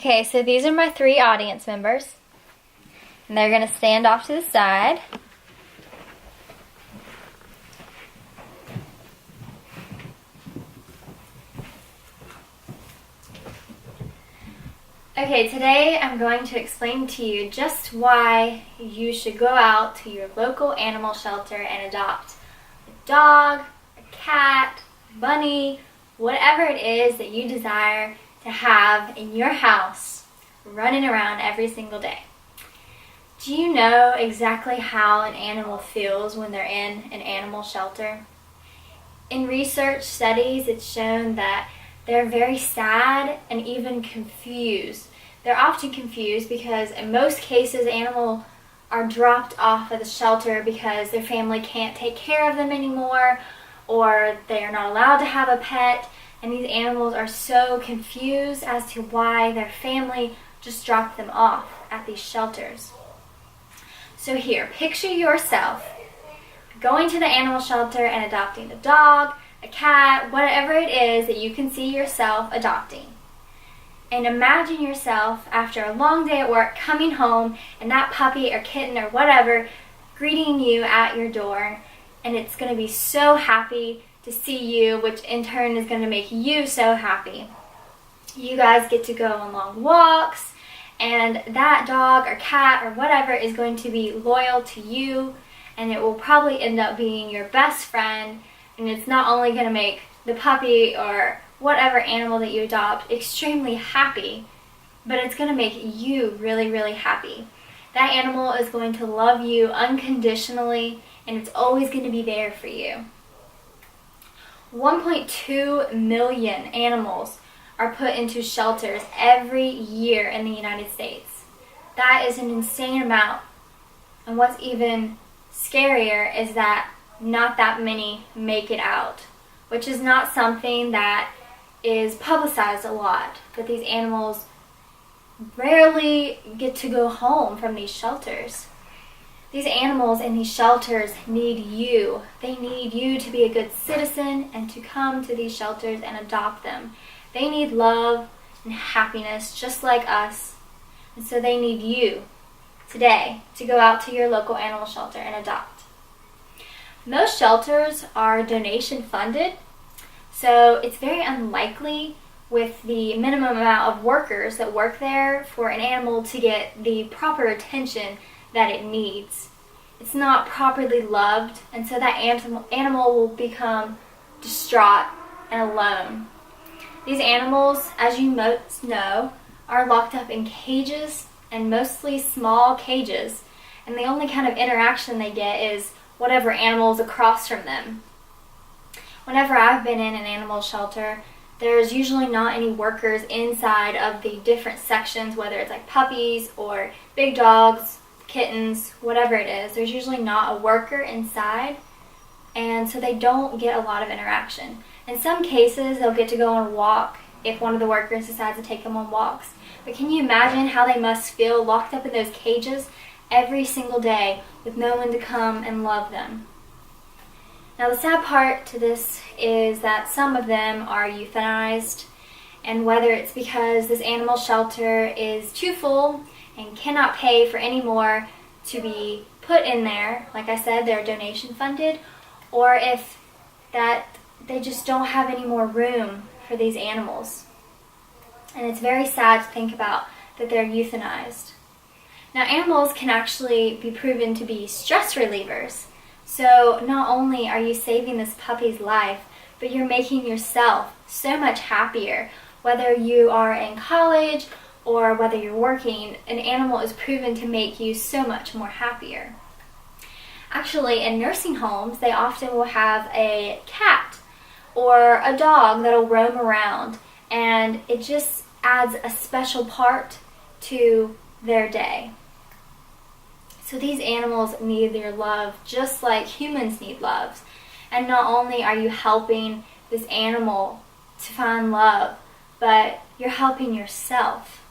Okay, so these are my 3 audience members, and they're going to stand off to the side. Okay, today I'm going to explain to you just why you should go out to your local animal shelter and adopt a dog, a cat, bunny, whatever it is that you desire to have in your house running around every single day. Do you know exactly how an animal feels when they're in an animal shelter? In research studies, it's shown that they're very sad and even confused. They're often confused because in most cases animals are dropped off at the shelter because their family can't take care of them anymore, or they are not allowed to have a pet, and these animals are so confused as to why their family just dropped them off at these shelters. So here, picture yourself going to the animal shelter and adopting a dog, a cat, whatever it is that you can see yourself adopting. And imagine yourself after a long day at work coming home and that puppy or kitten or whatever greeting you at your door, and it's going to be so happy to see you, which in turn is going to make you so happy. You guys get to go on long walks, and that dog or cat or whatever is going to be loyal to you, and it will probably end up being your best friend. And it's not only going to make the puppy or whatever animal that you adopt extremely happy, but it's going to make you really, really happy. That animal is going to love you unconditionally, and it's always going to be there for you. 1.2 million animals are put into shelters every year in the United States. That is an insane amount. And what's even scarier is that not that many make it out, which is not something that is publicized a lot. But these animals rarely get to go home from these shelters. These animals in these shelters need you. They need you to be a good citizen and to come to these shelters and adopt them. They need love and happiness just like us. And so they need you today to go out to your local animal shelter and adopt. Most shelters are donation funded, so it's very unlikely with the minimum amount of workers that work there for an animal to get the proper attention that it needs. It's not properly loved, and so that animal will become distraught and alone. These animals, as you most know, are locked up in cages, and mostly small cages, and the only kind of interaction they get is whatever animals across from them. Whenever I've been in an animal shelter, there's usually not any workers inside of the different sections, whether it's like puppies or big dogs, kittens, whatever it is. There's usually not a worker inside, and so they don't get a lot of interaction. In some cases, they'll get to go on a walk if one of the workers decides to take them on walks. But can you imagine how they must feel locked up in those cages every single day with no one to come and love them? Now, the sad part to this is that some of them are euthanized, and whether it's because this animal shelter is too full and cannot pay for any more to be put in there, like I said, they're donation funded, or if that they just don't have any more room for these animals. And it's very sad to think about that they're euthanized. Now, animals can actually be proven to be stress relievers. So not only are you saving this puppy's life, but you're making yourself so much happier. Whether you are in college or whether you're working, an animal is proven to make you so much more happier. Actually, in nursing homes, they often will have a cat or a dog that'll roam around, and it just adds a special part to their day. So these animals need your love just like humans need love. And not only are you helping this animal to find love, but you're helping yourself.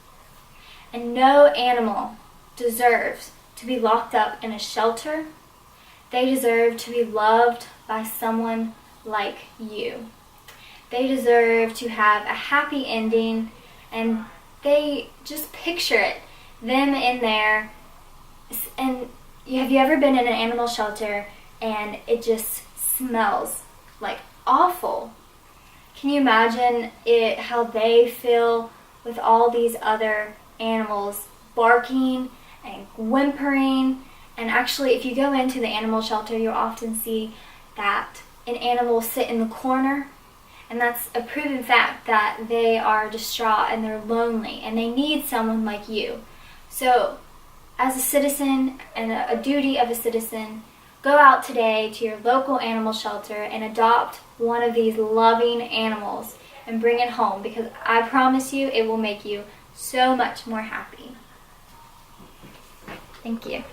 And no animal deserves to be locked up in a shelter. They deserve to be loved by someone like you. They deserve to have a happy ending, and they just picture it, them in there. And have you ever been in an animal shelter and it just smells like awful? Can you imagine how they feel with all these other animals barking and whimpering? And actually, if you go into the animal shelter, you'll often see that an animal will sit in the corner, and that's a proven fact that they are distraught and they're lonely and they need someone like you. So, as a citizen and a duty of a citizen, go out today to your local animal shelter and adopt one of these loving animals and bring it home, because I promise you it will make you so much more happy. Thank you.